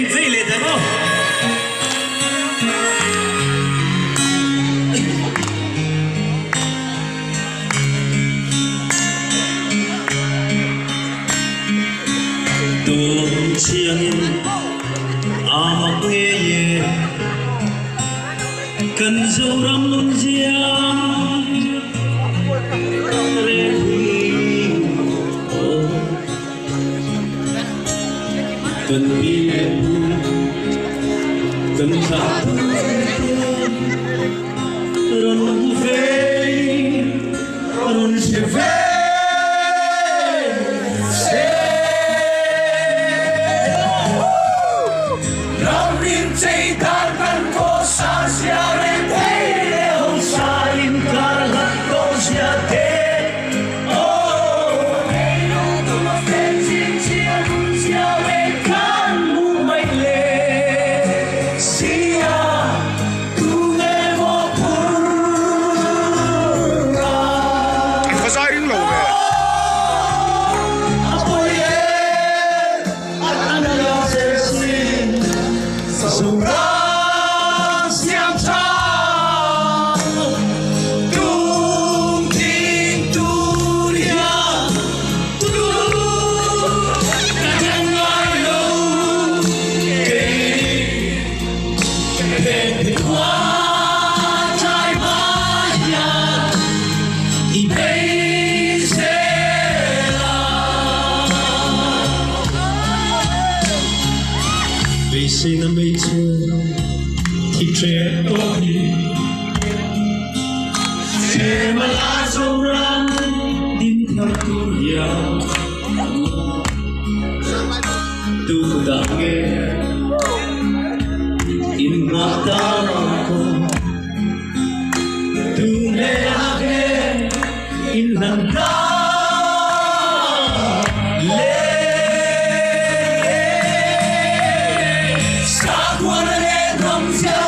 dây lên thế không? Tuồng chiêng mặc nghe ye cần dâu răm luôn giang lên cần đi em cần thả rồi về rồi sẽ về vì sinh năm bây giờ thì trẻ tôi trẻ mà lá sâu răng tin theo tôi giàu tôi đã nghe in ngọt ta con tôi nghe in lần ta Guarda le